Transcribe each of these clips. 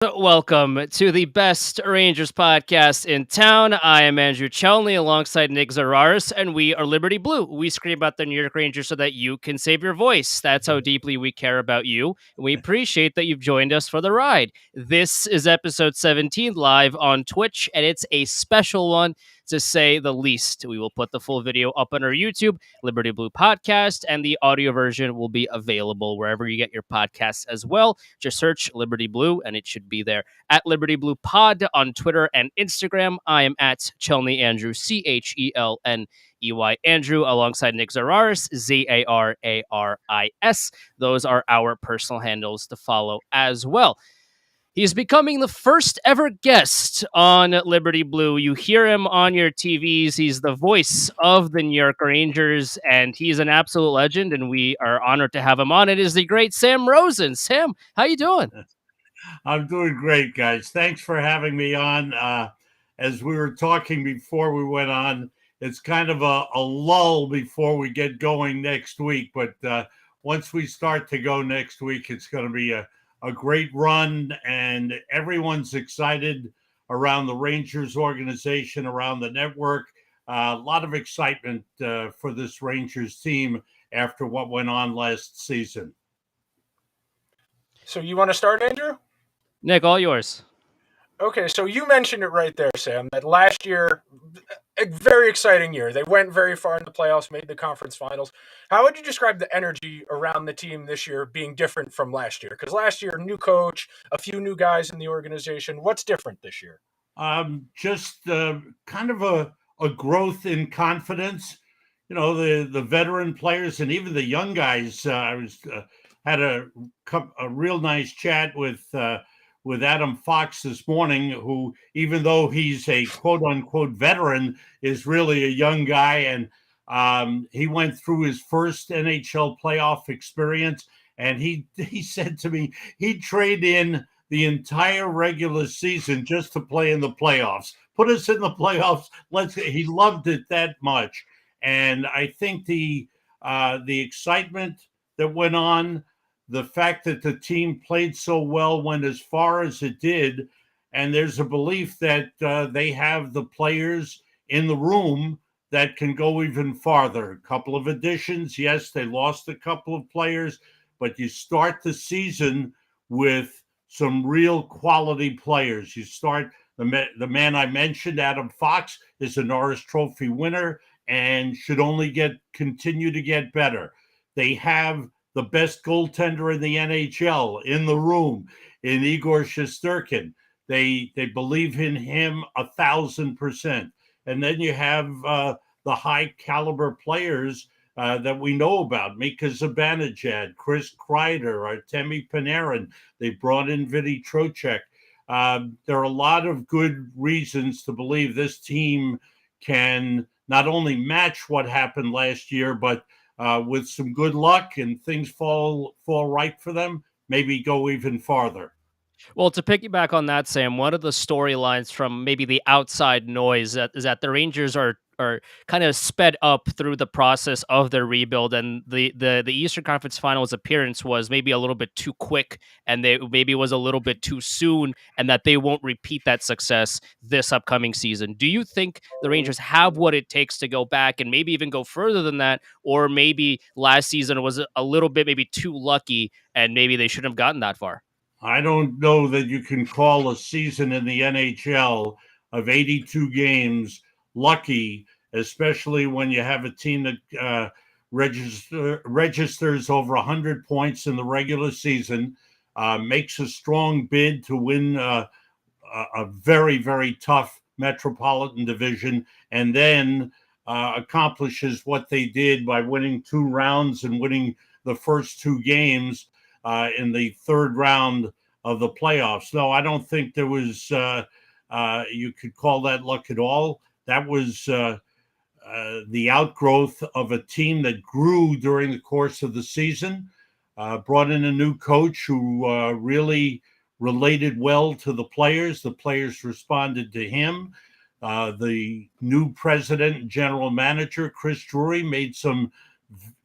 Welcome to the best Rangers podcast in town. I am Andrew Chelney alongside Nick Zararis, and we are Liberty Blue. We scream about the New York Rangers so that you can save your voice. That's how deeply we care about you. We appreciate that you've joined us for the ride. This is episode 17 live on Twitch, and it's a special one to say the least. We will put the full video up on our YouTube, Liberty Blue Podcast, and the audio version will be available wherever you get your podcasts as well. Just search Liberty Blue and it should be there. At Liberty Blue Pod on Twitter and Instagram. I am at Chelney Andrew, CHELNEY Andrew, alongside Nick Zararis, ZARARIS. Those are our personal handles to follow as well. He's becoming the first ever guest on Liberty Blue. You hear him on your TVs. He's the voice of the New York Rangers, and he's an absolute legend, and we are honored to have him on. It is the great Sam Rosen. Sam, how you doing? I'm doing great, guys. Thanks for having me on. As we were talking before we went on, it's kind of a lull before we get going next week. But once we start to go next week, it's going to be a great run, and everyone's excited around the Rangers organization, around the network. A lot of excitement for this Rangers team after what went on last season. So you want to start, Andrew? Nick, all yours. Okay, so you mentioned it right there, Sam, that last year, a very exciting year. They went very far in the playoffs, made the conference finals. How would you describe the energy around the team this year being different from last year? Because last year, new coach, a few new guys in the organization. What's different this year? Just kind of a growth in confidence. You know, the veteran players and even the young guys. Had a real nice chat with Adam Fox this morning, who, even though he's a quote unquote veteran, is really a young guy. And he went through his first NHL playoff experience. And he said to me, he'd trade in the entire regular season just to play in the playoffs. Put us in the playoffs. He loved it that much. And I think the excitement that went on, the fact that the team played so well, went as far as it did, and there's a belief that they have the players in the room that can go even farther. A couple of additions. Yes, they lost a couple of players, but you start the season with some real quality players. You start, the man I mentioned, Adam Fox, is a Norris Trophy winner and should only continue to get better. They have the best goaltender in the NHL in the room, in Igor Shuswapkin. They believe in him 1,000%. And then you have the high caliber players that we know about: Mika Zibanejad, Chris Kreider, Artemi Panarin. They brought in Vinny Trocheck. There are a lot of good reasons to believe this team can not only match what happened last year, but with some good luck and things fall right for them, maybe go even farther. Well, to piggyback on that, Sam, one of the storylines from maybe the outside noise is that the Rangers are kind of sped up through the process of their rebuild, and the Eastern Conference Finals appearance was maybe a little bit too quick, and they maybe was a little bit too soon, and that they won't repeat that success this upcoming season. Do you think the Rangers have what it takes to go back and maybe even go further than that, or maybe last season was a little bit maybe too lucky, and maybe they shouldn't have gotten that far? I don't know that you can call a season in the NHL of 82 games lucky, especially when you have a team that registers over 100 points in the regular season, makes a strong bid to win a very, very tough Metropolitan Division, and then accomplishes what they did by winning 2 rounds and winning the first 2 games in the third round of the playoffs. No, I don't think there was, you could call that luck at all. That was the outgrowth of a team that grew during the course of the season, brought in a new coach who really related well to the players. The players responded to him. The new president and general manager, Chris Drury, made some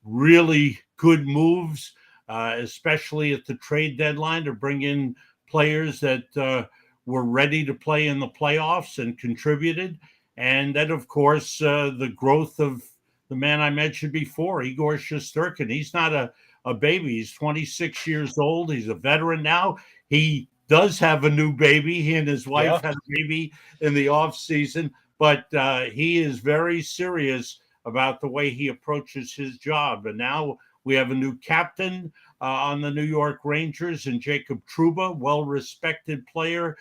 really good moves, especially at the trade deadline, to bring in players that were ready to play in the playoffs and contributed. And then, of course, the growth of the man I mentioned before, Igor Shuswapkin. He's not a baby. He's 26 years old. He's a veteran now. He does have a new baby. He and his wife had a baby in the off season, but he is very serious about the way he approaches his job. And now we have a new captain on the New York Rangers, and Jacob Trouba, well-respected player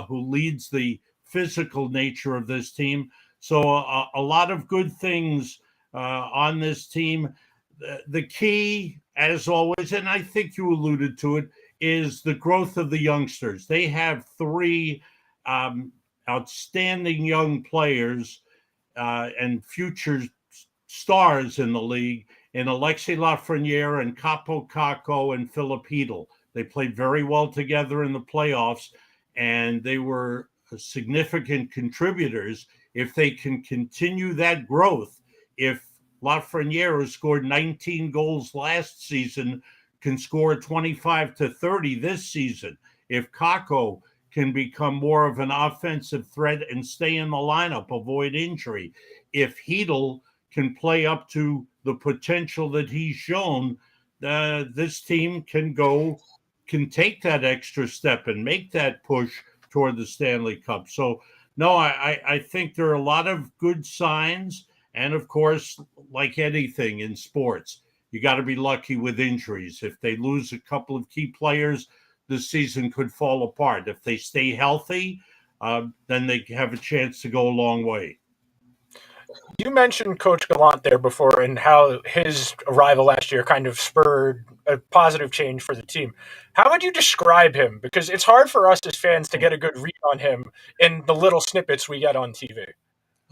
who leads the physical nature of this team. So a lot of good things on this team. The key, as always, and I think you alluded to it, is the growth of the youngsters. They have three outstanding young players and future stars in the league in Alexis Lafreniere and Capo Caco and Philip Hedl. They played very well together in the playoffs, and they were significant contributors. If they can continue that growth, if Lafreniere, who scored 19 goals last season, can score 25 to 30 this season, if Caco can become more of an offensive threat and stay in the lineup, avoid injury, if Hedl can play up to the potential that he's shown, this team can take that extra step and make that push toward the Stanley Cup. So, no, I think there are a lot of good signs. And, of course, like anything in sports, you got to be lucky with injuries. If they lose a couple of key players, the season could fall apart. If they stay healthy, then they have a chance to go a long way. You mentioned Coach Gallant there before and how his arrival last year kind of spurred a positive change for the team. How would you describe him? Because it's hard for us as fans to get a good read on him in the little snippets we get on TV.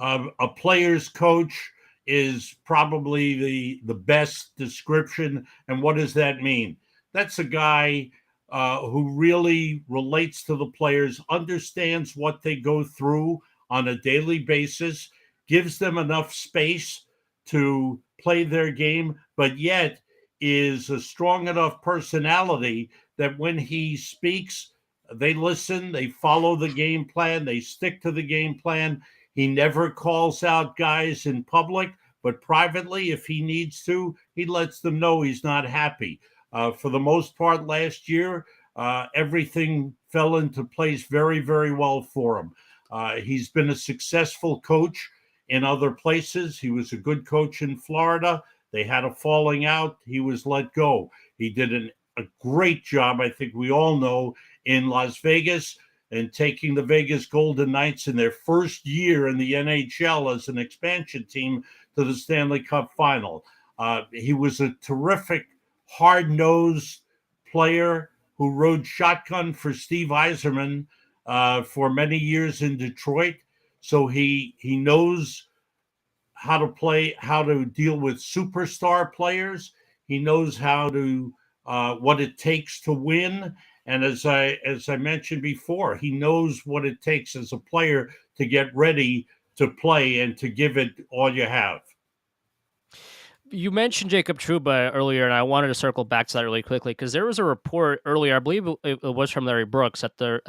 A player's coach is probably the best description. And what does that mean? That's a guy who really relates to the players, understands what they go through on a daily basis, gives them enough space to play their game, but yet is a strong enough personality that when he speaks, they listen, they follow the game plan, they stick to the game plan. He never calls out guys in public, but privately, if he needs to, he lets them know he's not happy. For the most part last year, everything fell into place very, very well for him. He's been a successful coach in other places. He was a good coach in Florida. They had a falling out. He was let go. He did a great job, I think we all know, in Las Vegas and taking the Vegas Golden Knights in their first year in the NHL as an expansion team to the Stanley Cup final. He was a terrific, hard-nosed player who rode shotgun for Steve Yzerman for many years in Detroit. So he knows how to play, how to deal with superstar players. He knows how to what it takes to win. And as I mentioned before, he knows what it takes as a player to get ready to play and to give it all you have. You mentioned Jacob Trouba earlier, and I wanted to circle back to that really quickly because there was a report earlier, I believe it was from Larry Brooks, that the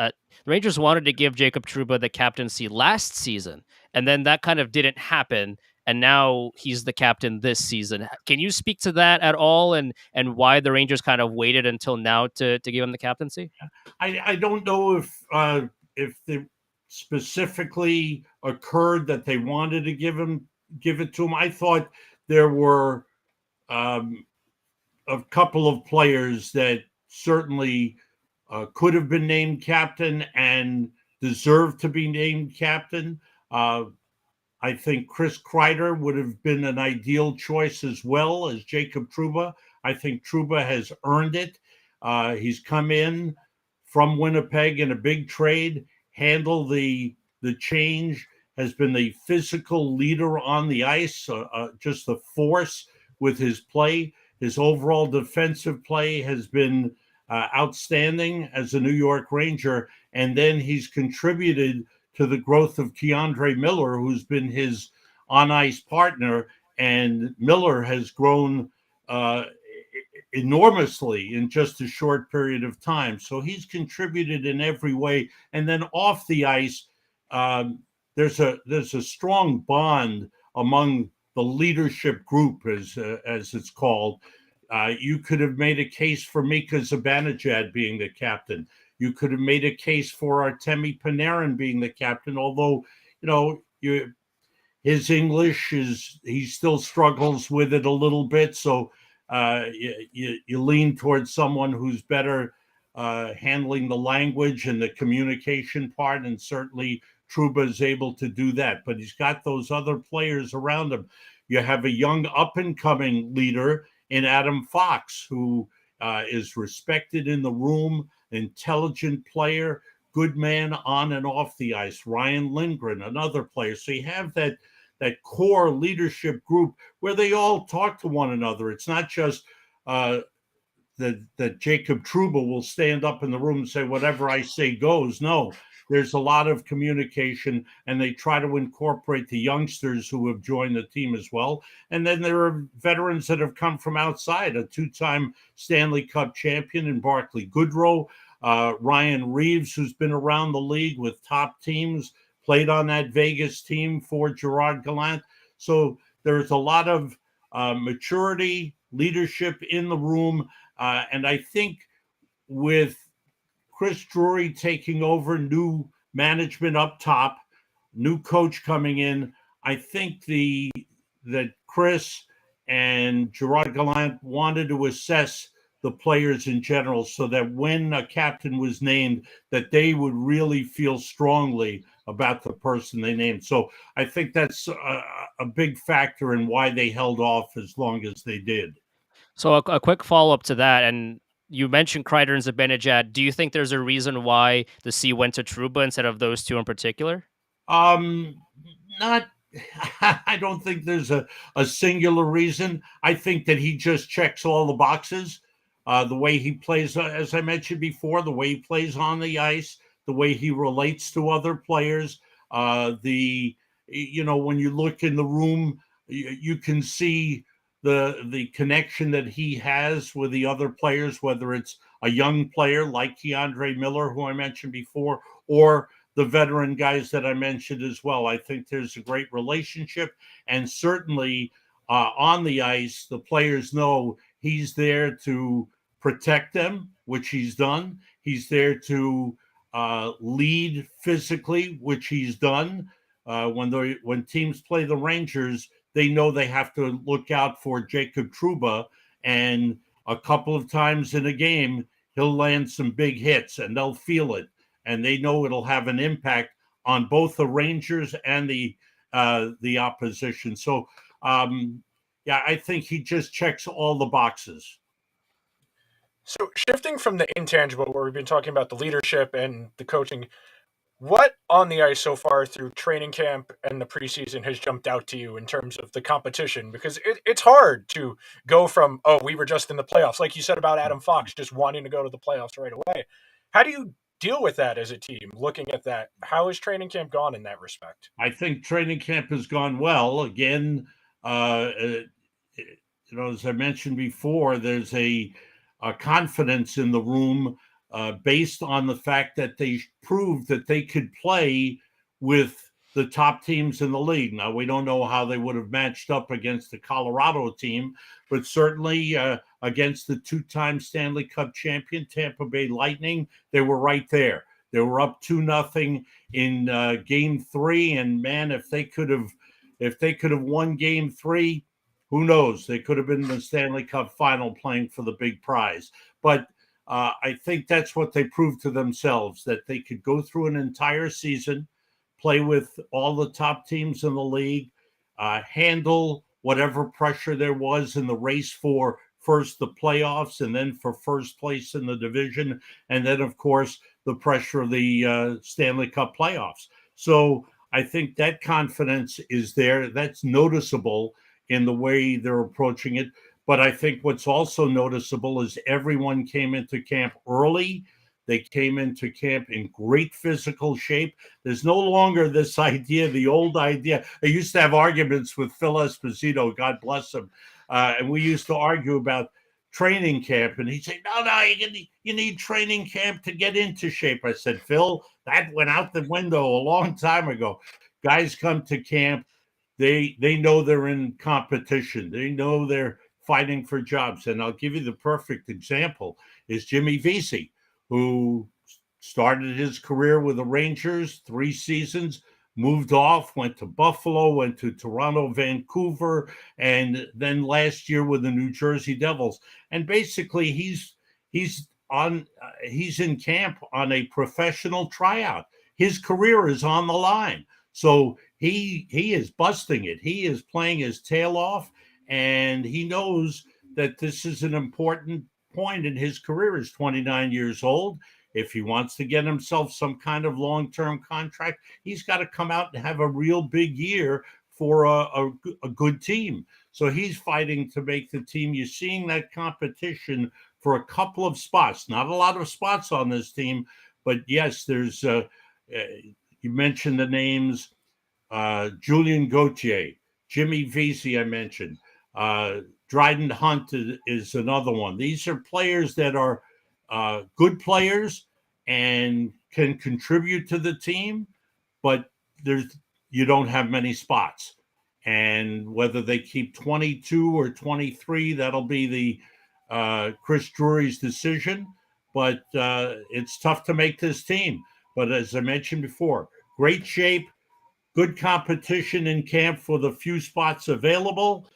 Rangers wanted to give Jacob Trouba the captaincy last season, and then that kind of didn't happen, and now he's the captain this season. Can you speak to that at all, and why the Rangers kind of waited until now to give him the captaincy? I don't know if it specifically occurred that they wanted to give it to him. I thought there were a couple of players that certainly could have been named captain and deserved to be named captain. I think Chris Kreider would have been an ideal choice as well as Jacob Trouba. I think Trouba has earned it. He's come in from Winnipeg in a big trade, handled the change, has been the physical leader on the ice, just the force with his play. His overall defensive play has been outstanding as a New York Ranger. And then he's contributed to the growth of Keandre Miller, who's been his on-ice partner. And Miller has grown enormously in just a short period of time. So he's contributed in every way. And then off the ice, there's a strong bond among the leadership group, as it's called. You could have made a case for Mika Zibanejad being the captain. You could have made a case for Artemi Panarin being the captain, although, his English he still struggles with it a little bit. So you lean towards someone who's better handling the language and the communication part, and certainly Trouba is able to do that. But he's got those other players around him. You have a young up-and-coming leader in Adam Fox, who is respected in the room, intelligent player, good man on and off the ice. Ryan Lindgren, another player. So you have that core leadership group where they all talk to one another. It's not just that Jacob Trouba will stand up in the room and say, whatever I say goes. No, there's a lot of communication, and they try to incorporate the youngsters who have joined the team as well. And then there are veterans that have come from outside, a two-time Stanley Cup champion in Barclay Goodrow, Ryan Reeves, who's been around the league with top teams, played on that Vegas team for Gerard Gallant. So there's a lot of maturity, leadership in the room. And I think with Chris Drury taking over, new management up top, new coach coming in, I think that Chris and Gerard Gallant wanted to assess the players in general so that when a captain was named, that they would really feel strongly about the person they named. So I think that's a big factor in why they held off as long as they did. So a quick follow-up to that, and you mentioned Kreider and Zibanejad. Do you think there's a reason why the C went to Trouba instead of those two in particular? Not. I don't think there's a singular reason. I think that he just checks all the boxes. The way he plays, as I mentioned before, the way he plays on the ice, the way he relates to other players. When you look in the room, you can see the connection that he has with the other players, whether it's a young player like Keandre Miller, who I mentioned before, or the veteran guys that I mentioned as well. I think there's a great relationship, and certainly on the ice, the players know he's there to protect them, which he's done. He's there to lead physically, which he's done. When teams play the Rangers, they know they have to look out for Jacob Trouba, and a couple of times in a game, he'll land some big hits, and they'll feel it, and they know it'll have an impact on both the Rangers and the opposition. So, I think he just checks all the boxes. So shifting from the intangible, where we've been talking about the leadership and the coaching, what on the ice so far through training camp and the preseason has jumped out to you in terms of the competition? Because it's hard to go from, we were just in the playoffs, like you said about Adam Fox, just wanting to go to the playoffs right away. How do you deal with that as a team, looking at that? How has training camp gone in that respect? I think training camp has gone well. Again, as I mentioned before, there's a confidence in the room based on the fact that they proved that they could play with the top teams in the league. Now, we don't know how they would have matched up against the Colorado team, but certainly against the two-time Stanley Cup champion Tampa Bay Lightning, they were right there. They were up 2-0 in Game 3, and man, if they could have won Game 3, who knows? They could have been in the Stanley Cup final playing for the big prize. But I think that's what they proved to themselves, that they could go through an entire season, play with all the top teams in the league, handle whatever pressure there was in the race for first the playoffs and then for first place in the division. And then, of course, the pressure of the Stanley Cup playoffs. So I think that confidence is there. That's noticeable in the way they're approaching it. But I think what's also noticeable is everyone came into camp early. They came into camp in great physical shape. There's no longer this idea, the old idea. I used to have arguments with Phil Esposito, God bless him. And we used to argue about training camp. And he'd say, no, you need training camp to get into shape. I said, Phil, that went out the window a long time ago. Guys come to camp. They know they're in competition. They know they're fighting for jobs. And I'll give you the perfect example is Jimmy Vesey, who started his career with the Rangers, 3 seasons, moved off, went to Buffalo, went to Toronto, Vancouver, and then last year with the New Jersey Devils. And basically, he's in camp on a professional tryout. His career is on the line, so he is busting it. He is playing his tail off, and he knows that this is an important point in his career. He's 29 years old. If he wants to get himself some kind of long-term contract, he's got to come out and have a real big year for a good team. So he's fighting to make the team. You're seeing that competition for a couple of spots. Not a lot of spots on this team, but yes, there's you mentioned the names, Julien Gauthier, Jimmy Vesey I mentioned, Dryden Hunt is another one. These are players that are good players and can contribute to the team, but you don't have many spots. And whether they keep 22 or 23, that'll be the Chris Drury's decision. But it's tough to make this team. But as I mentioned before, great shape, good competition in camp for the few spots available.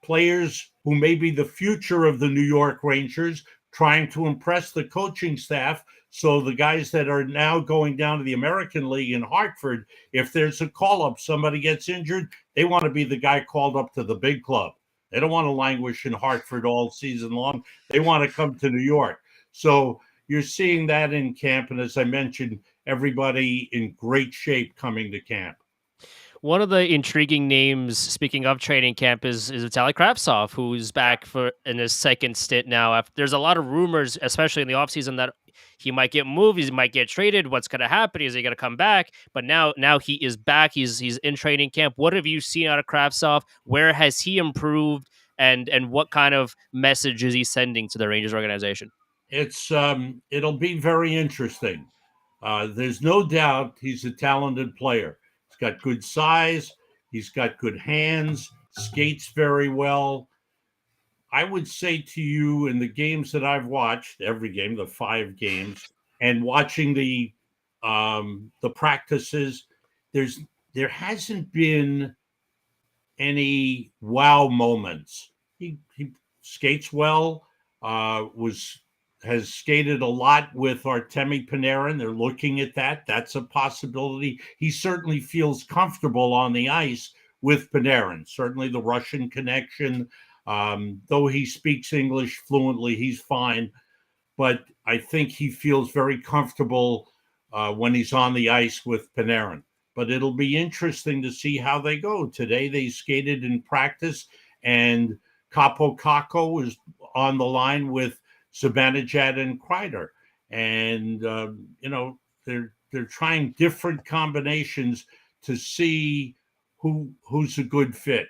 Players who may be the future of the New York Rangers, trying to impress the coaching staff. So the guys that are now going down to the American League in Hartford, if there's a call-up, somebody gets injured, they want to be the guy called up to the big club. They don't want to languish in Hartford all season long. They want to come to New York. So you're seeing that in camp. And as I mentioned, everybody in great shape coming to camp. One of the intriguing names, speaking of training camp, is Vitaly Kravtsov, who's back in his second stint now. There's a lot of rumors, especially in the offseason, that he might get moved, he might get traded. What's going to happen? Is he going to come back? But now he is back. He's in training camp. What have you seen out of Kravtsov? Where has he improved? And what kind of message is he sending to the Rangers organization? It'll be very interesting. There's no doubt he's a talented player. He's got good size. He's got good hands, skates very well. I would say to you, in the games that I've watched, every game, the 5 games, and watching the practices, there hasn't been any wow moments. He skates well, has skated a lot with Artemi Panarin. They're looking at that. That's a possibility. He certainly feels comfortable on the ice with Panarin. Certainly the Russian connection. Though he speaks English fluently, he's fine. But I think he feels very comfortable when he's on the ice with Panarin. But it'll be interesting to see how they go. Today they skated in practice, and Capo Caco is on the line with Zibanejad and Kreider. And, they're trying different combinations to see who's a good fit.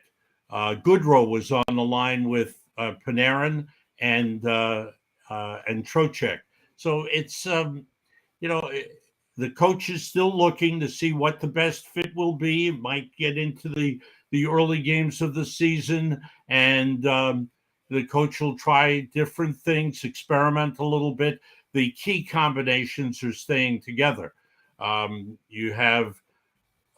Goodrow was on the line with Panarin and Trocheck. So it's, the coach is still looking to see what the best fit will be. It might get into the early games of the season, and the coach will try different things, experiment a little bit. The key combinations are staying together. You have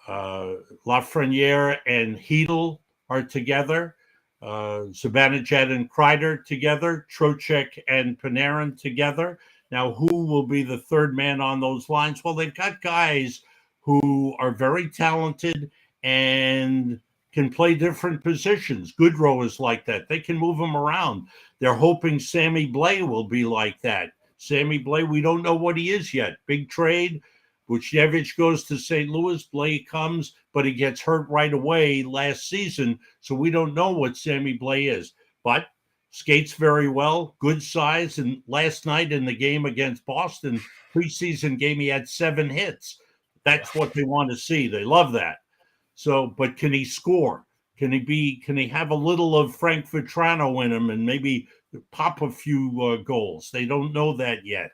Lafreniere and Hedl are together. Zibanejad and Kreider together. Trocheck and Panarin together. Now, who will be the third man on those lines? Well, they've got guys who are very talented and can play different positions. Goodrow is like that. They can move him around. They're hoping Sammy Blais will be like that. Sammy Blais, we don't know what he is yet. Big trade. Buchnevich goes to St. Louis. Blais comes, but he gets hurt right away last season, so we don't know what Sammy Blais is. But skates very well, good size, and last night in the game against Boston, preseason game, he had 7 hits. That's what they want to see. They love that. So, but can he score? Can he have a little of Frank Vetrano in him and maybe pop a few goals. They don't know that yet.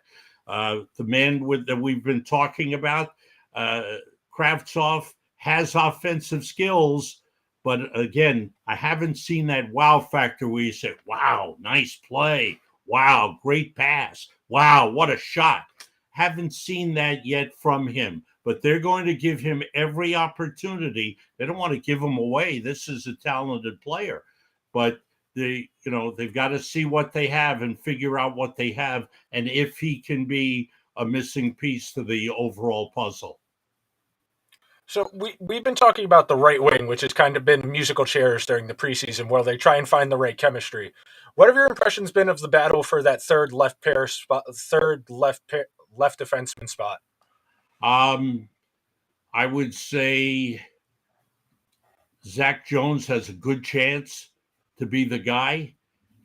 The man that we've been talking about, Kravtsov, has offensive skills, but again, I haven't seen that wow factor where you say, wow, nice play. Wow, great pass. Wow, what a shot. Haven't seen that yet from him, but they're going to give him every opportunity. They don't want to give him away. This is a talented player, but they've got to see what they have and figure out what they have, and if he can be a missing piece to the overall puzzle. So we've been talking about the right wing, which has kind of been musical chairs during the preseason, where they try and find the right chemistry. What have your impressions been of the battle for that third left defenseman spot? I would say Zach Jones has a good chance to be the guy.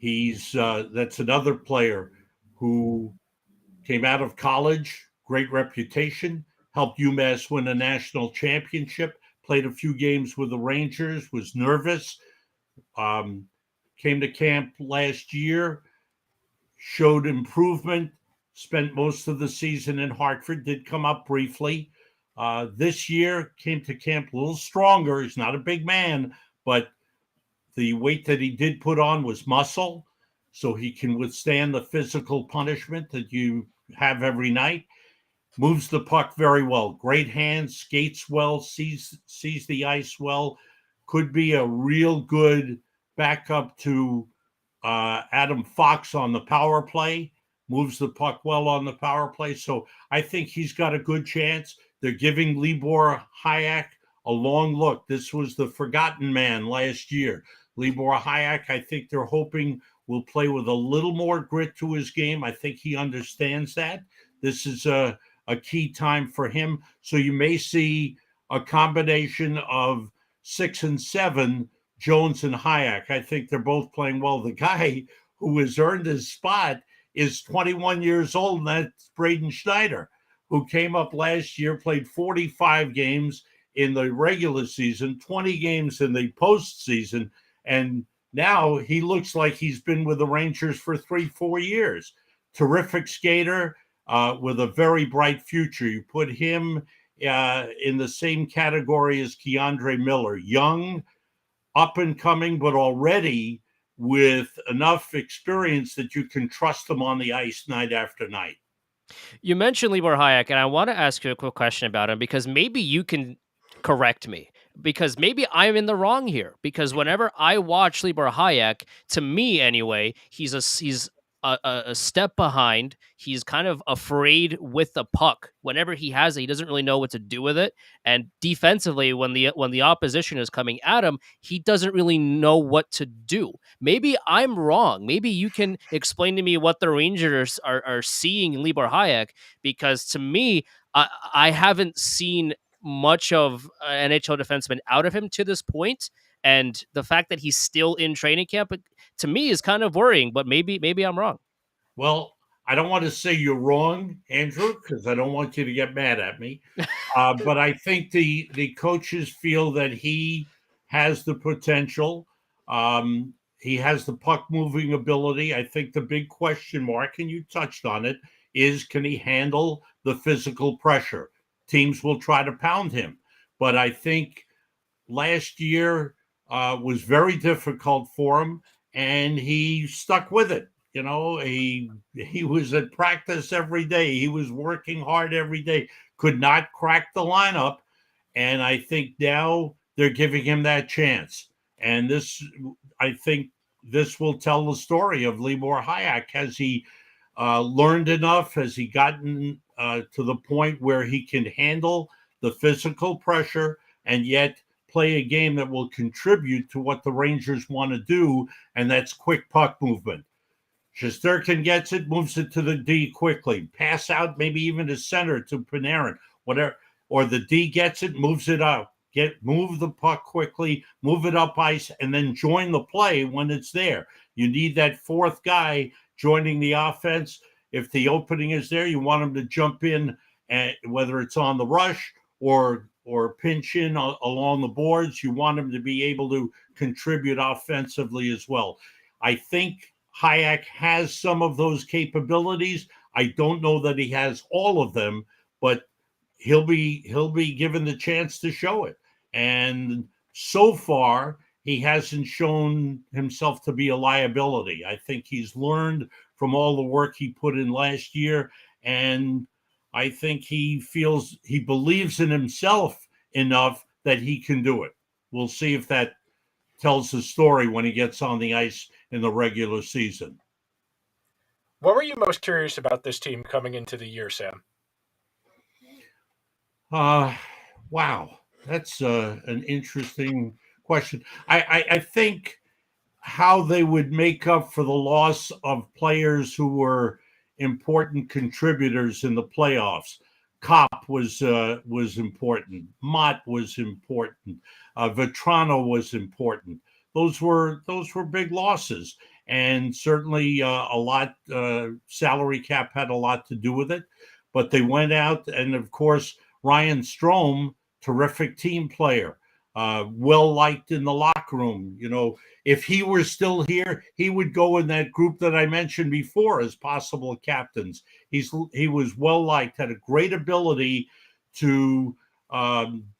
That's another player who came out of college, great reputation, helped UMass win a national championship, played a few games with the Rangers, was nervous, came to camp last year, showed improvement, spent most of the season in Hartford, did come up briefly. This year, came to camp a little stronger. He's not a big man, but the weight that he did put on was muscle, so he can withstand the physical punishment that you have every night. Moves the puck very well. Great hands, skates well, sees the ice well. Could be a real good backup to Adam Fox on the power play. Moves the puck well on the power play. So I think he's got a good chance. They're giving Libor Hajek a long look. This was the forgotten man last year. Libor Hajek, I think they're hoping will play with a little more grit to his game. I think he understands that. This is a key time for him. So you may see a combination of 6 and 7, Jones and Hajek. I think they're both playing well. The guy who has earned his spot is 21 years old, and that's Braden Schneider, who came up last year, played 45 games in the regular season, 20 games in the postseason, and now he looks like he's been with the Rangers for 3-4 years. Terrific skater with a very bright future. You put him in the same category as Keandre Miller, young, up and coming, but already with enough experience that you can trust them on the ice night after night. You mentioned Libor Hajek, and I want to ask you a quick question about him, because maybe you can correct me, because maybe I'm in the wrong here. Because whenever I watch Libor Hajek, to me anyway, he's a step behind. He's kind of afraid with the puck. Whenever he has it, he doesn't really know what to do with it. And defensively, when the opposition is coming at him, he doesn't really know what to do. Maybe I'm wrong. Maybe you can explain to me what the Rangers are seeing in Libor Hajek, because to me, I haven't seen much of an NHL defenseman out of him to this point. And the fact that he's still in training camp, to me, is kind of worrying, but maybe I'm wrong. Well, I don't want to say you're wrong, Andrew, because I don't want you to get mad at me. But I think the coaches feel that he has the potential. He has the puck moving ability. I think the big question mark, and you touched on it, is can he handle the physical pressure? Teams will try to pound him. But I think last year was very difficult for him, and he stuck with it. You know, he was at practice every day. He was working hard every day, could not crack the lineup. And I think now they're giving him that chance. And I think this will tell the story of Libor Hajek. Has he learned enough? Has he gotten to the point where he can handle the physical pressure and yet play a game that will contribute to what the Rangers want to do, and that's quick puck movement? Shesterkin gets it, moves it to the D quickly, pass out maybe even to center to Panarin, whatever, or the D gets it, moves it up, move the puck quickly, move it up ice, and then join the play when it's there. You need that fourth guy joining the offense. If the opening is there, you want him to jump in, and whether it's on the rush or pinch in along the boards, you want him to be able to contribute offensively as well. I think Hayek has some of those capabilities. I don't know that he has all of them, but he'll be given the chance to show it. And so far, he hasn't shown himself to be a liability. I think he's learned from all the work he put in last year, and I think he believes in himself enough that he can do it. We'll see if that tells the story when he gets on the ice in the regular season. What were you most curious about this team coming into the year, Sam? Wow, that's an interesting question. I think how they would make up for the loss of players who were important contributors in the playoffs. Kopp was important. Mott was important. Vetrano was important. Those were big losses, and certainly a lot. Salary cap had a lot to do with it, but they went out, and of course Ryan Strome, terrific team player, well liked in the locker room. If he were still here, he would go in that group that I mentioned before as possible captains. He was well liked, had a great ability to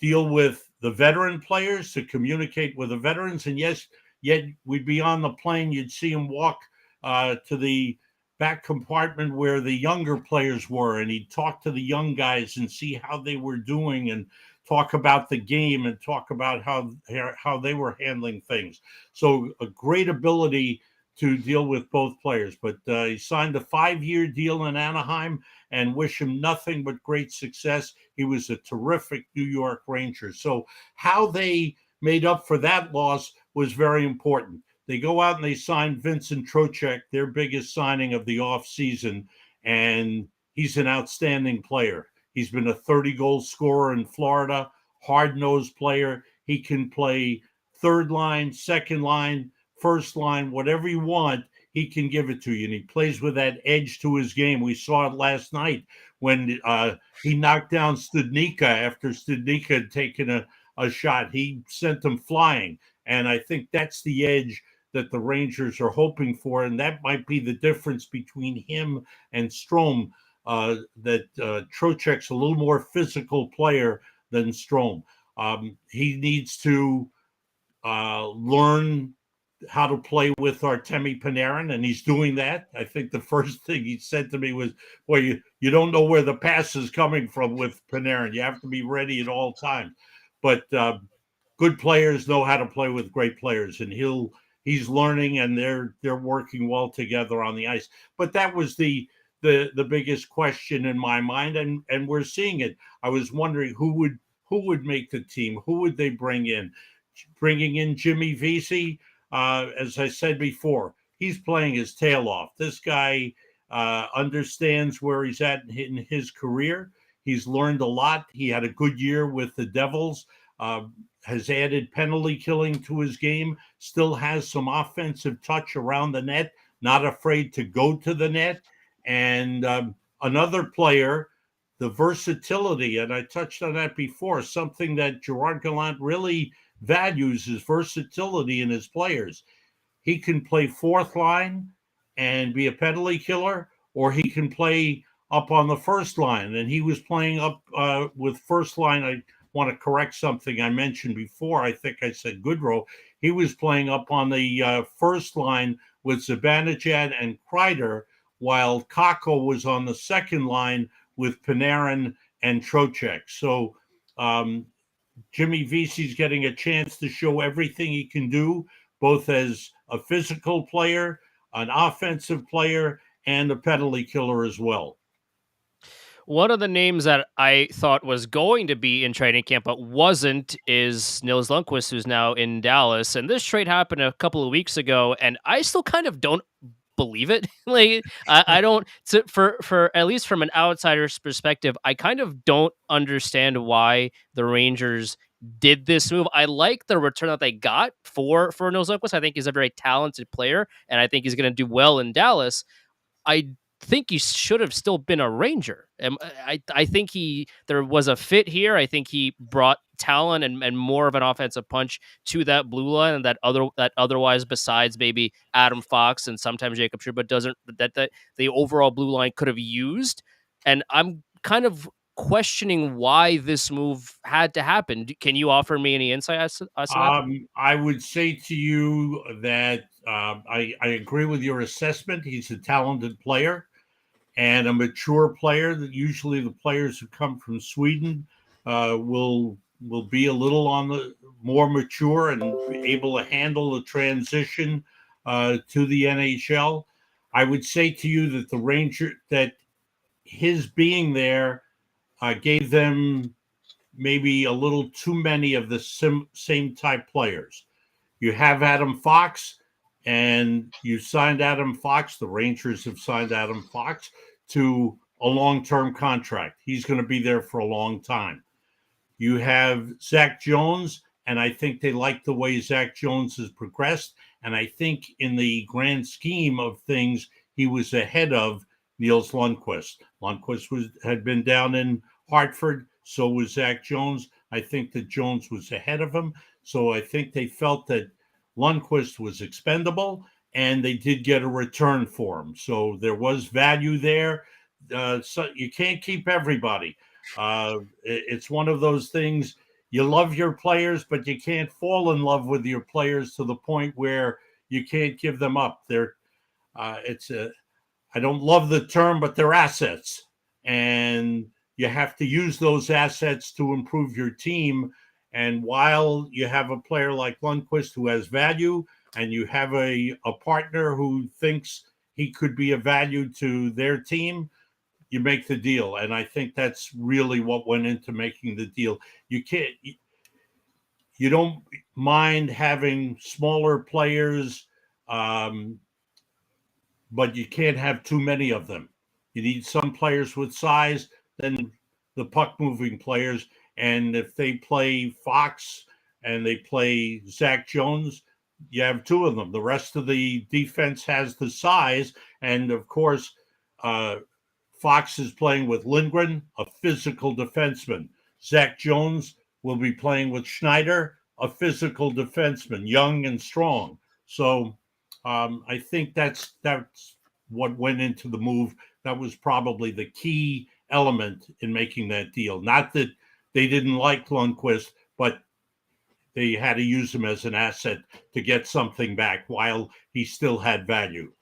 deal with the veteran players, to communicate with the veterans, and yet we'd be on the plane, you'd see him walk to the back compartment where the younger players were, and he'd talk to the young guys and see how they were doing, and talk about the game, and talk about how they were handling things. So a great ability to deal with both players. But he signed a 5-year deal in Anaheim, and wish him nothing but great success. He was a terrific New York Ranger. So how they made up for that loss was very important. They go out and they sign Vincent Trocheck, their biggest signing of the offseason, and he's an outstanding player. He's been a 30-goal scorer in Florida, hard-nosed player. He can play third line, second line, first line, whatever you want, he can give it to you. And he plays with that edge to his game. We saw it last night when he knocked down Studnicka after Studnicka had taken a shot. He sent him flying. And I think that's the edge that the Rangers are hoping for. And that might be the difference between him and Strome, that Trocheck's a little more physical player than Strome. He needs to learn how to play with Artemi Panarin, and he's doing that. I think the first thing he said to me was, "Boy, you don't know where the pass is coming from with Panarin. You have to be ready at all times." But good players know how to play with great players, and he's learning, and they're working well together on the ice. But that was the biggest question in my mind, and we're seeing it. I was wondering who would make the team, who would they bring in? Bringing in Jimmy Vesey, as I said before, he's playing his tail off. This guy understands where he's at in his career. He's learned a lot. He had a good year with the Devils, has added penalty killing to his game, still has some offensive touch around the net, not afraid to go to the net. And another player, the versatility, and I touched on that before, something that Gerard Gallant really values is versatility in his players. He can play fourth line and be a penalty killer, or he can play up on the first line. And he was playing up with first line. I want to correct something I mentioned before. I think I said Goodrow. He was playing up on the first line with Zibanejad and Kreider, while Kakko was on the second line with Panarin and Trocheck. So Jimmy Vesey's getting a chance to show everything he can do, both as a physical player, an offensive player, and a penalty killer as well. One of the names that I thought was going to be in training camp but wasn't is Nils Lundquist, who's now in Dallas. And this trade happened a couple of weeks ago, and I still kind of don't believe it. Like I don't, for at least from an outsider's perspective, I kind of don't understand why the Rangers did this move. I like the return that they got for Nils Lundquist. I think he's a very talented player, and I think he's going to do well in Dallas. I think he should have still been a Ranger. I think there was a fit here. I think he brought talent and more of an offensive punch to that blue line, and that otherwise, besides maybe Adam Fox and sometimes Jacob Trouba, doesn't that the overall blue line could have used. And I'm kind of questioning why this move had to happen. Can you offer me any insight as to that? I would say to you that I agree with your assessment. He's a talented player and a mature player. That usually the players who come from Sweden will be a little on the more mature and able to handle the transition to the NHL. I would say to you that his being there gave them maybe a little too many of the same type players. You have Adam Fox, and you signed Adam Fox. The Rangers have signed Adam Fox to a long-term contract. He's going to be there for a long time. You have Zach Jones, and I think they like the way Zach Jones has progressed. And I think in the grand scheme of things, he was ahead of Nils Lundquist. Lundquist had been down in Hartford. So was Zach Jones. I think that Jones was ahead of him. So I think they felt that Lundquist was expendable, and they did get a return for him. So there was value there. So you can't keep everybody. It's one of those things. You love your players, but you can't fall in love with your players to the point where you can't give them up. I don't love the term, but they're assets, and you have to use those assets to improve your team. And while you have a player like Lundquist who has value, and you have a partner who thinks he could be of value to their team, you make the deal. And I think that's really what went into making the deal. You don't mind having smaller players, but you can't have too many of them. You need some players with size, then the puck-moving players. And if they play Fox and they play Zach Jones, you have two of them. The rest of the defense has the size. And, of course, Fox is playing with Lindgren, a physical defenseman. Zach Jones will be playing with Schneider, a physical defenseman, young and strong. So I think that's what went into the move. That was probably the key element in making that deal. Not that they didn't like Lundquist, but they had to use him as an asset to get something back while he still had value.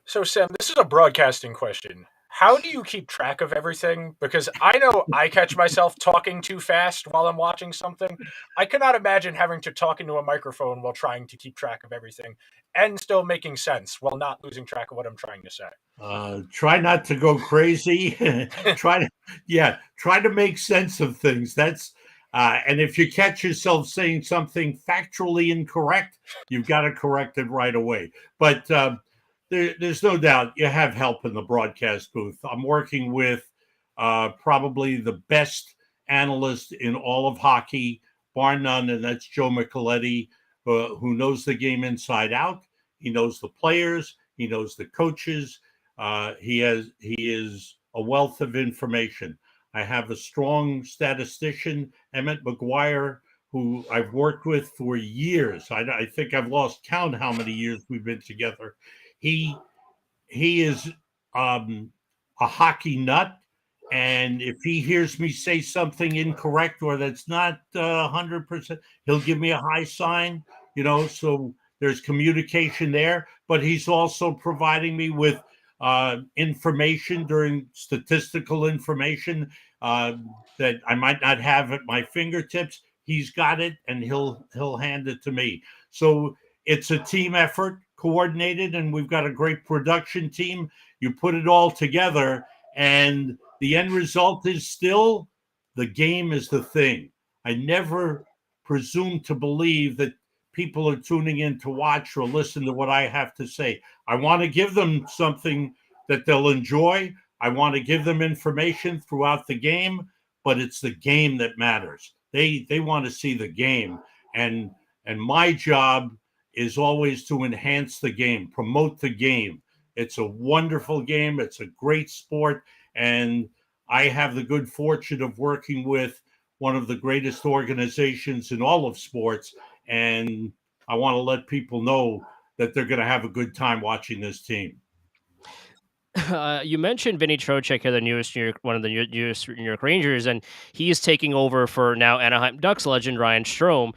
So, Sam, this is a broadcasting question. How do you keep track of everything? Because I know I catch myself talking too fast while I'm watching something. I cannot imagine having to talk into a microphone while trying to keep track of everything and still making sense while not losing track of what I'm trying to say. Try not to go crazy. try to make sense of things. And if you catch yourself saying something factually incorrect, you've got to correct it right away. But there's no doubt you have help in the broadcast booth. I'm working with probably the best analyst in all of hockey, bar none, and that's Joe Micheletti, who knows the game inside out. He knows the players. He knows the coaches. He is a wealth of information. I have a strong statistician, Emmett McGuire, who I've worked with for years. I think I've lost count how many years we've been together. He is a hockey nut, and if he hears me say something incorrect or that's not 100%, he'll give me a high sign. So there's communication there. But he's also providing me with information during statistical information that I might not have at my fingertips. He's got it, and he'll hand it to me. So it's a team effort, coordinated, and we've got a great production team. You put it all together, and the end result is still the game is the thing. I never presume to believe that people are tuning in to watch or listen to what I have to say. I want to give them something that they'll enjoy. I want to give them information throughout the game, but it's the game that matters. They want to see the game, and my job is always to enhance the game, promote the game, It's a wonderful game. It's a great sport. And I have the good fortune of working with one of the greatest organizations in all of sports. And I want to let people know that they're going to have a good time watching this team. You mentioned Vinny Trocheck here, the newest one of the newest New York Rangers, and he's taking over for now Anaheim Ducks legend Ryan Strome.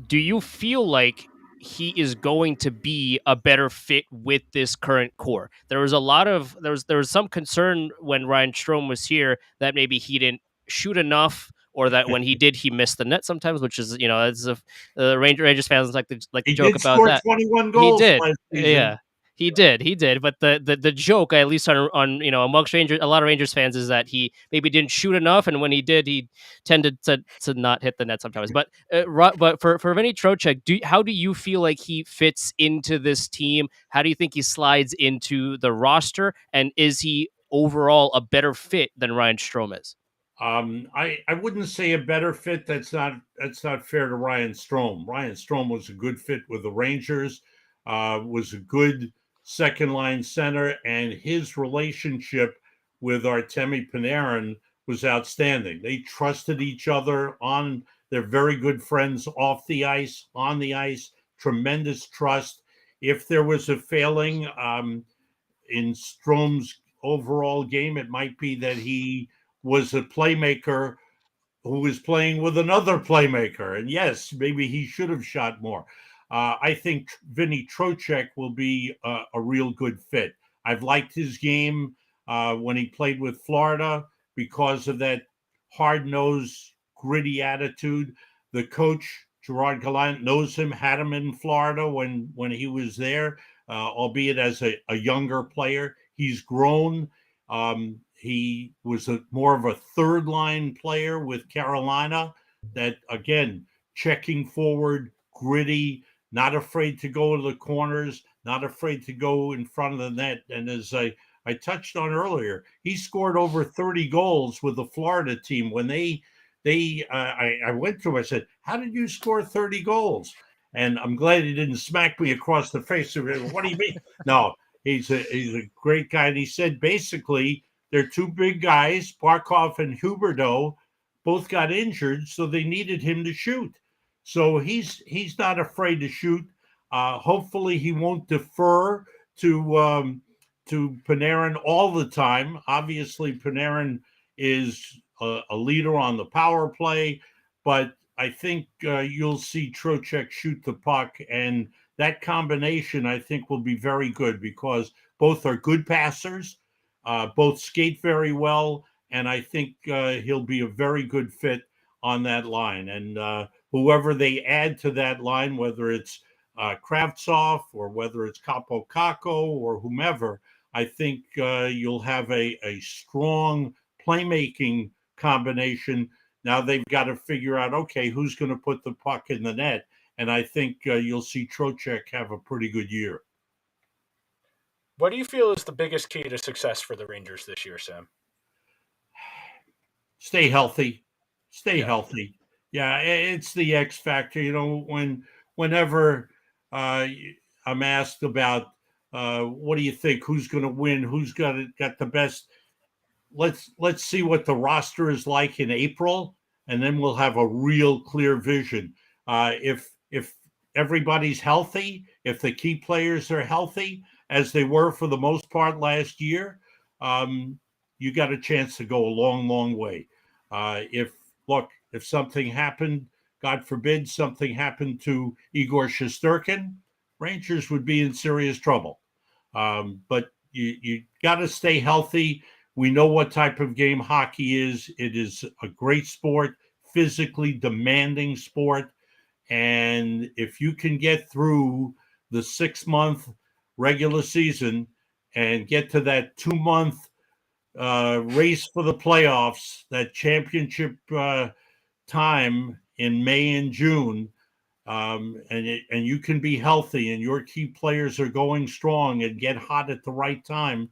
Do you feel like he is going to be a better fit with this current core? There was a lot of there was some concern when Ryan Strome was here that maybe he didn't shoot enough, or that when he did, he missed the net sometimes, which is that's Rangers fans like to He joke did about score that. 21 He goals did, last season. yeah. He did. But the joke, at least on amongst Rangers, a lot of Rangers fans, is that he maybe didn't shoot enough, and when he did, he tended to not hit the net sometimes. But but for Vinny Trocheck, how do you feel like he fits into this team? How do you think he slides into the roster, and is he overall a better fit than Ryan Strome is? I wouldn't say a better fit. That's not fair to Ryan Strome. Ryan Strome was a good fit with the Rangers, was a good second line center, and his relationship with Artemi Panarin was outstanding. They trusted each other on. They're very good friends off the ice, on the ice. Tremendous trust. If there was a failing in Strome's overall game, it might be that he was a playmaker who was playing with another playmaker. And yes, maybe he should have shot more. I think Vinny Trocheck will be a real good fit. I've liked his game when he played with Florida because of that hard-nosed, gritty attitude. The coach, Gerard Gallant, knows him, had him in Florida when he was there, albeit as a younger player. He's grown. He was more of a third line player with Carolina that, again, checking forward, gritty, not afraid to go to the corners, not afraid to go in front of the net. And as I touched on earlier, he scored over 30 goals with the Florida team. When I went to him, I said, "How did you score 30 goals?" And I'm glad he didn't smack me across the face. What do you mean? No, he's a great guy. And he said, basically, they're two big guys, Barkov and Huberdeau, both got injured, so they needed him to shoot. So he's not afraid to shoot. Hopefully, he won't defer to Panarin all the time. Obviously, Panarin is a leader on the power play, but I think you'll see Trocheck shoot the puck, and that combination I think will be very good because both are good passers. Both skate very well, and I think he'll be a very good fit on that line. And whoever they add to that line, whether it's Kravtsov or whether it's Capo Caco or whomever, I think you'll have a strong playmaking combination. Now they've got to figure out, okay, who's going to put the puck in the net? And I think you'll see Trocheck have a pretty good year. What do you feel is the biggest key to success for the Rangers this year, Sam? Stay healthy. Stay healthy. Yeah, it's the X factor. Whenever I'm asked about what do you think, who's going to win, who's got the best. Let's see what the roster is like in April, and then we'll have a real clear vision. If everybody's healthy, if the key players are healthy, as they were for the most part last year, you got a chance to go a long, long way. If something happened, God forbid, something happened to Igor Shuswapkin, Rangers would be in serious trouble. But you got to stay healthy. We know what type of game hockey is. It is a great sport, physically demanding sport. And if you can get through the 6-month regular season and get to that 2-month race for the playoffs, that championship time in May and June, and you can be healthy and your key players are going strong and get hot at the right time,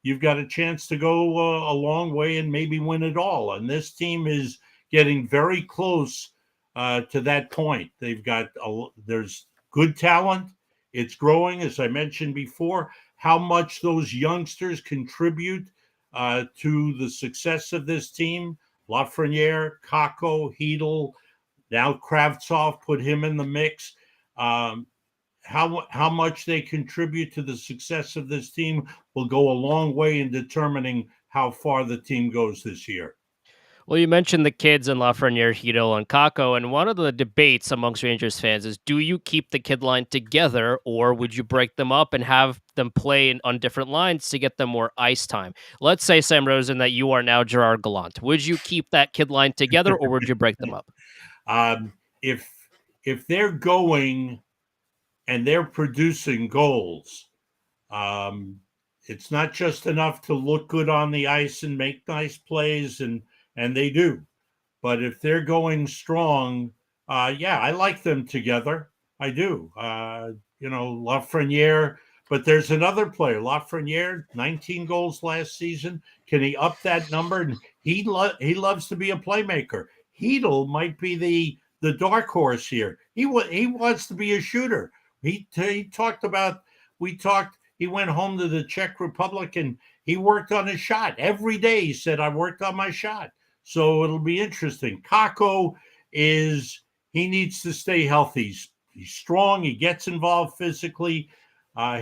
you've got a chance to go a long way and maybe win it all. And this team is getting very close to that point. There's good talent. It's growing, as I mentioned before. how much those youngsters contribute to the success of this team. Lafreniere, Kakko, Hedel, now Kravtsov, put him in the mix. How much they contribute to the success of this team will go a long way in determining how far the team goes this year. Well, you mentioned the kids in Lafreniere, Hedel, and Kako, and one of the debates amongst Rangers fans is, do you keep the kid line together, or would you break them up and have them play on different lines to get them more ice time? Let's say, Sam Rosen, that you are now Gerard Gallant. Would you keep that kid line together, or would you break them up? If they're going and they're producing goals, it's not just enough to look good on the ice and make nice plays, and they do. But if they're going strong, I like them together. I do. Lafreniere, but there's another player, Lafreniere, 19 goals last season. Can he up that number? And he loves to be a playmaker. Hedel might be the dark horse here. He wants to be a shooter. He talked about, he went home to the Czech Republic and he worked on his shot. Every day he said, I worked on my shot. So it'll be interesting. Kakko he needs to stay healthy. He's strong. He gets involved physically.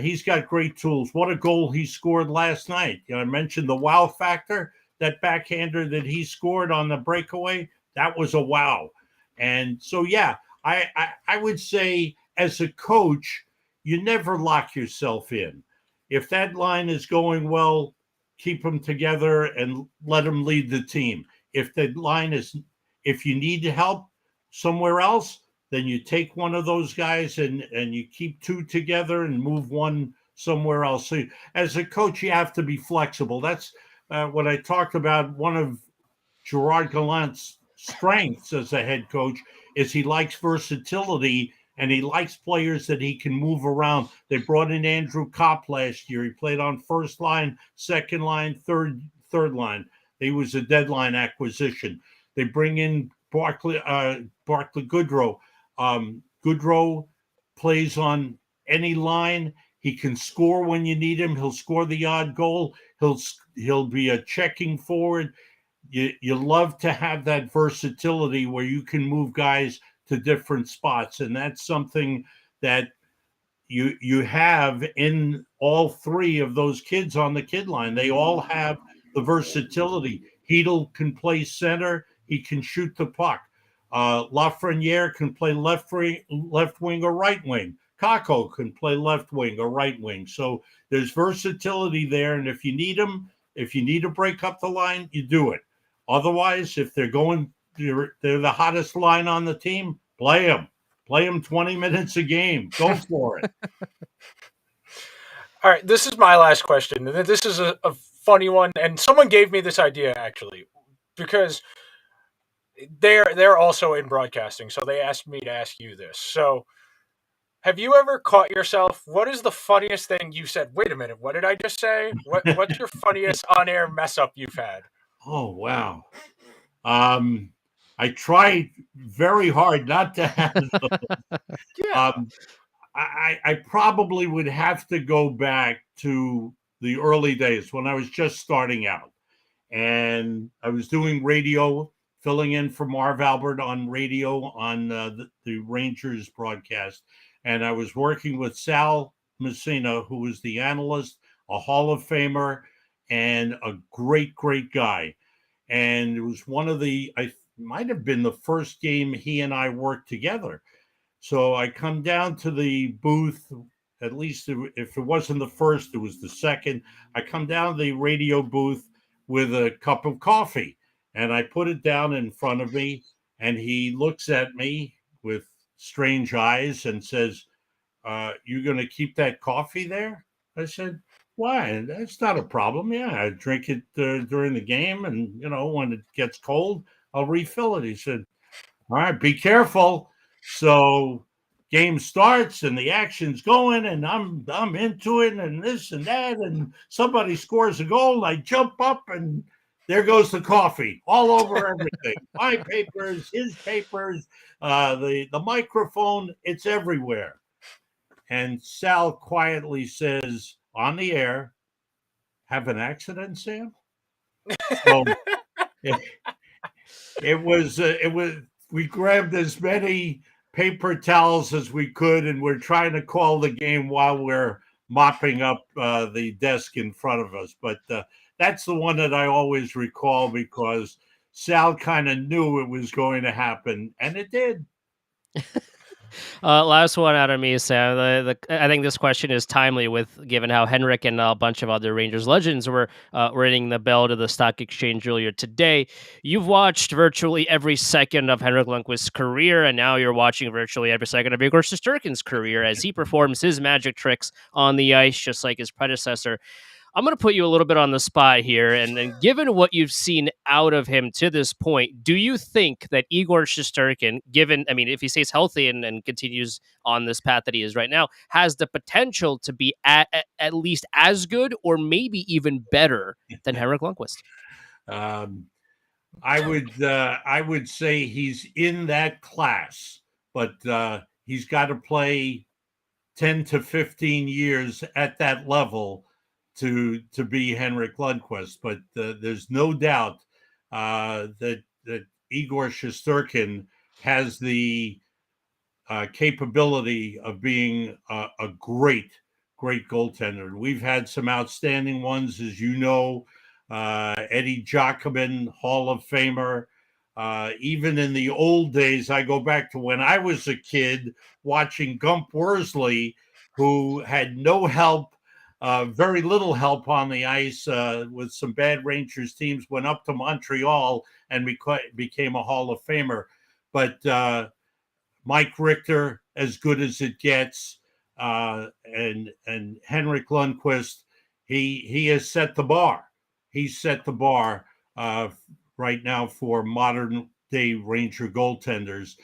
He's got great tools. What a goal he scored last night. I mentioned the wow factor, that backhander that he scored on the breakaway. That was a wow. And so, I would say as a coach, you never lock yourself in. If that line is going well, keep them together and let them lead the team. If you need help somewhere else, then you take one of those guys and you keep two together and move one somewhere else. So as a coach, you have to be flexible. That's what I talked about. One of Gerard Gallant's strengths as a head coach is he likes versatility and he likes players that he can move around. They brought in Andrew Kopp last year. He played on first line, second line, third line. He was a deadline acquisition. They bring in Barclay Goodrow. Goodrow plays on any line. He can score when you need him. He'll score the odd goal. He'll be a checking forward. You love to have that versatility where you can move guys to different spots, and that's something that you have in all three of those kids on the kid line. They all have the versatility. Hedel can play center. He can shoot the puck. Lafreniere can play left wing or right wing. Kakko can play left wing or right wing. So there's versatility there, and if you need them, if you need to break up the line, you do it. Otherwise, if they're the hottest line on the team, play them. Play them 20 minutes a game. Go for it. All right, this is my last question. This is a funny one, and someone gave me this idea actually, because they're also in broadcasting, so they asked me to ask you this. So, have you ever caught yourself? What is the funniest thing you said? Wait a minute, what did I just say? What's your funniest on-air mess up you've had? Oh wow. I tried very hard not to have those. Yeah. I probably would have to go back to the early days when I was just starting out. And I was doing radio, filling in for Marv Albert on radio on the Rangers broadcast. And I was working with Sal Messina, who was the analyst, a Hall of Famer, and a great, great guy. And it was I might have been the first game he and I worked together. So I come down to the booth, at least if it wasn't the first, it was the second. I come down to the radio booth with a cup of coffee and I put it down in front of me, and he looks at me with strange eyes and says, "You going to keep that coffee there?" I said, "Why? That's not a problem. Yeah, I drink it during the game, and when it gets cold, I'll refill it." He said, "All right, be careful." So game starts and the action's going, and I'm into it, and this and that, and somebody scores a goal. I jump up, and there goes the coffee all over everything. My papers, his papers, the microphone, it's everywhere. And Sal quietly says, on the air have an accident, Sam? So it, it was, we grabbed as many paper towels as we could, and we're trying to call the game while we're mopping up the desk in front of us. But that's the one that I always recall because Sal kind of knew it was going to happen, and it did. Last one out of me, Sam. I think this question is timely with given how Henrik and a bunch of other Rangers legends were ringing the bell to the stock exchange earlier today. You've watched virtually every second of Henrik Lundquist's career, and now you're watching virtually every second of Igor Shuswapkin's career as he performs his magic tricks on the ice, just like his predecessor. I'm going to put you a little bit on the spot here. And given what you've seen out of him to this point, do you think that Igor Shuswapkin, if he stays healthy and continues on this path that he is right now, has the potential to be at least as good or maybe even better than Henrik Lundqvist? I would say he's in that class, but he's got to play 10 to 15 years at that level to be Henrik Lundqvist. But there's no doubt that Igor Shuswapkin has the capability of being a great goaltender. We've had some outstanding ones, as you know. Eddie Giacomin, Hall of Famer. Even in the old days, I go back to when I was a kid watching Gump Worsley, who had no help, very little help on the ice with some bad Rangers teams, went up to Montreal and became a Hall of Famer. But Mike Richter, as good as it gets, and Henrik Lundqvist, he has set the bar. He's set the bar right now for modern day Ranger goaltenders.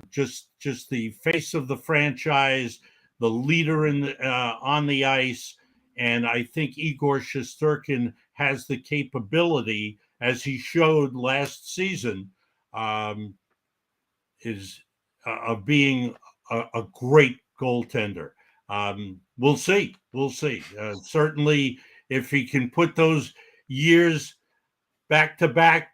Just the face of the franchise, the leader on the ice, and I think Igor Shuswapkin has the capability, as he showed last season, of being a great goaltender. We'll see. Certainly, if he can put those years back to back,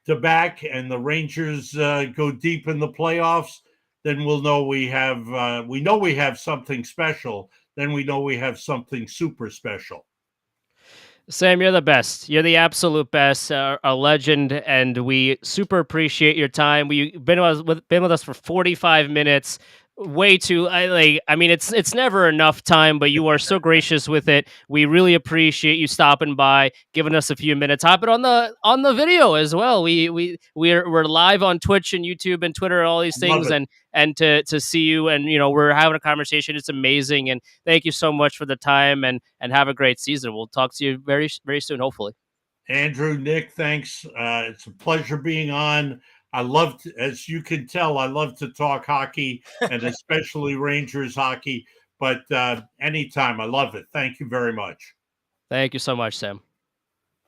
and the Rangers go deep in the playoffs, then we'll know we have something special. Then we know we have something super special. Sam, you're the best. You're the absolute best, a legend, and we super appreciate your time. We've been with us for 45 minutes. Way too. It's never enough time, but you are so gracious with it. We really appreciate you stopping by, giving us a few minutes. Hopping on the video as well. We're live on Twitch and YouTube and Twitter, all these things, and to see you, and we're having a conversation. It's amazing, and thank you so much for the time, and have a great season. We'll talk to you very, very soon, hopefully. Andrew, Nick, thanks. It's a pleasure being on. As you can tell, I love to talk hockey, and especially Rangers hockey. But anytime, I love it. Thank you very much. Thank you so much, Sam.